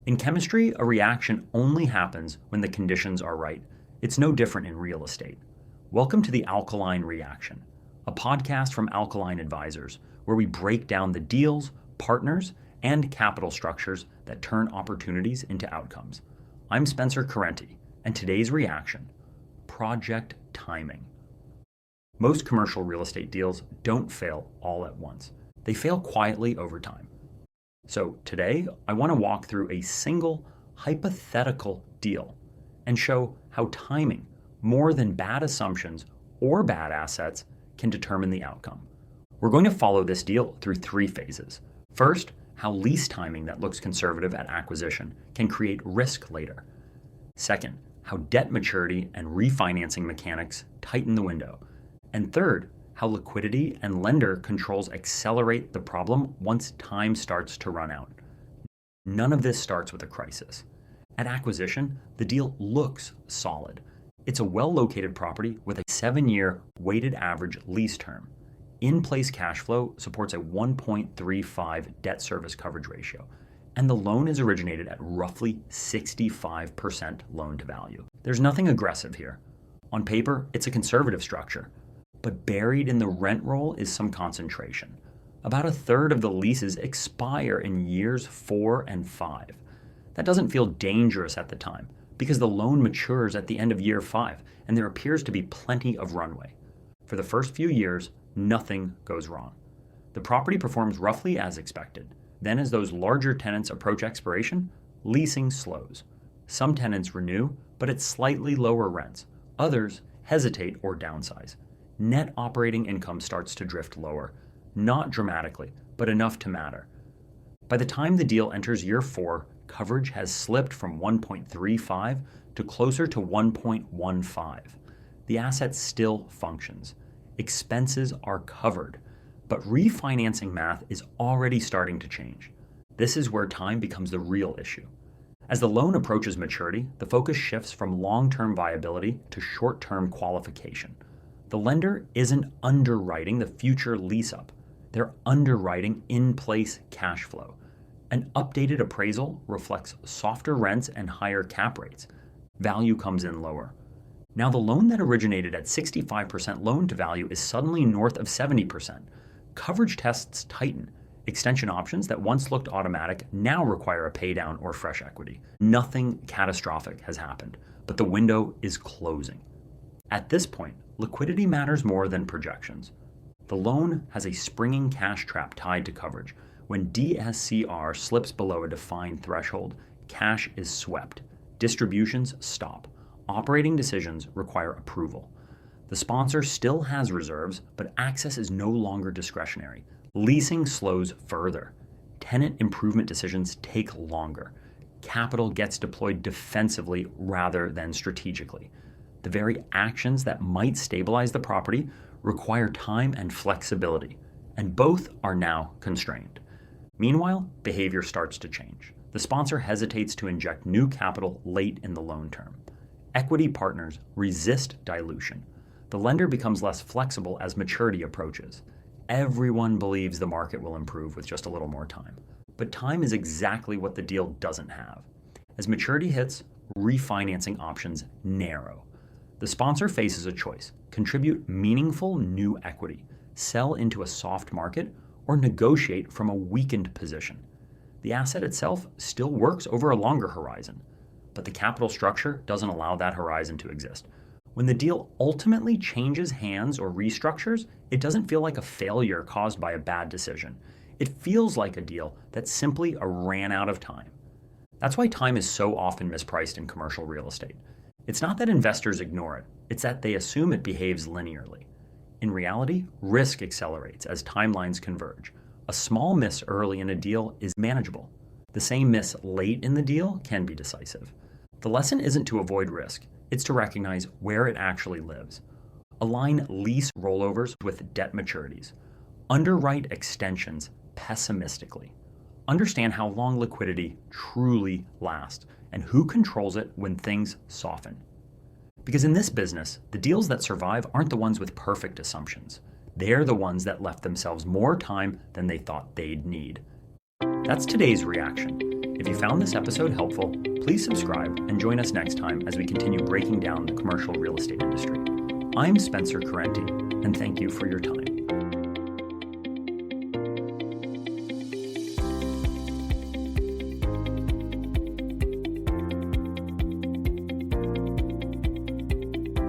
In chemistry, a reaction only happens when the conditions are right. It's no different in real estate. Welcome to the Alkaline Reaction, a podcast from Alkaline Advisors, where we break down the deals, partners, and capital structures that turn opportunities into outcomes. I'm Spencer Correnti, and today's reaction: project timing. Most commercial real estate deals don't fail all at once. They fail quietly over time. So today, I want to walk through a single hypothetical deal and show how timing, more than bad assumptions or bad assets, can determine the outcome. We're going to follow this deal through three phases. First, how lease timing that looks conservative at acquisition can create risk later. Second, how debt maturity and refinancing mechanics tighten the window. And third, how liquidity and lender controls accelerate the problem once time starts to run out. None of this starts with a crisis. At acquisition, the deal looks solid. It's a well-located property with a 7-year weighted average lease term. In-place cash flow supports a 1.35 debt service coverage ratio, and the loan is originated at roughly 65% loan to value. There's nothing aggressive here. On paper, it's a conservative structure, but buried in the rent roll is some concentration. About a third of the leases expire in years 4 and 5. That doesn't feel dangerous at the time because the loan matures at the end of year 5 and there appears to be plenty of runway. For the first few years, nothing goes wrong. The property performs roughly as expected. Then as those larger tenants approach expiration, leasing slows. Some tenants renew, but at slightly lower rents. Others hesitate or downsize. Net operating income starts to drift lower, not dramatically, but enough to matter. By the time the deal enters year 4, coverage has slipped from 1.35 to closer to 1.15. The asset still functions. Expenses are covered, but refinancing math is already starting to change. This is where time becomes the real issue. As the loan approaches maturity, the focus shifts from long-term viability to short-term qualification. The lender isn't underwriting the future lease-up. They're underwriting in-place cash flow. An updated appraisal reflects softer rents and higher cap rates. Value comes in lower. Now the loan that originated at 65% loan to value is suddenly north of 70%. Coverage tests tighten. Extension options that once looked automatic now require a paydown or fresh equity. Nothing catastrophic has happened, but the window is closing. At this point, liquidity matters more than projections. The loan has a springing cash trap tied to coverage. When DSCR slips below a defined threshold, cash is swept. Distributions stop. Operating decisions require approval. The sponsor still has reserves, but access is no longer discretionary. Leasing slows further. Tenant improvement decisions take longer. Capital gets deployed defensively rather than strategically. The very actions that might stabilize the property require time and flexibility, and both are now constrained. Meanwhile, behavior starts to change. The sponsor hesitates to inject new capital late in the loan term. Equity partners resist dilution. The lender becomes less flexible as maturity approaches. Everyone believes the market will improve with just a little more time. But time is exactly what the deal doesn't have. As maturity hits, refinancing options narrow. The sponsor faces a choice: contribute meaningful new equity, sell into a soft market, or negotiate from a weakened position. The asset itself still works over a longer horizon, but the capital structure doesn't allow that horizon to exist. When the deal ultimately changes hands or restructures, it doesn't feel like a failure caused by a bad decision. It feels like a deal that simply ran out of time. That's why time is so often mispriced in commercial real estate. It's not that investors ignore it, it's that they assume it behaves linearly. In reality, risk accelerates as timelines converge. A small miss early in a deal is manageable. The same miss late in the deal can be decisive. The lesson isn't to avoid risk, it's to recognize where it actually lives. Align lease rollovers with debt maturities. Underwrite extensions pessimistically. Understand how long liquidity truly lasts and who controls it when things soften. Because in this business, the deals that survive aren't the ones with perfect assumptions. They're the ones that left themselves more time than they thought they'd need. That's today's reaction. If you found this episode helpful, please subscribe and join us next time as we continue breaking down the commercial real estate industry. I'm Spencer Correnti, and thank you for your time.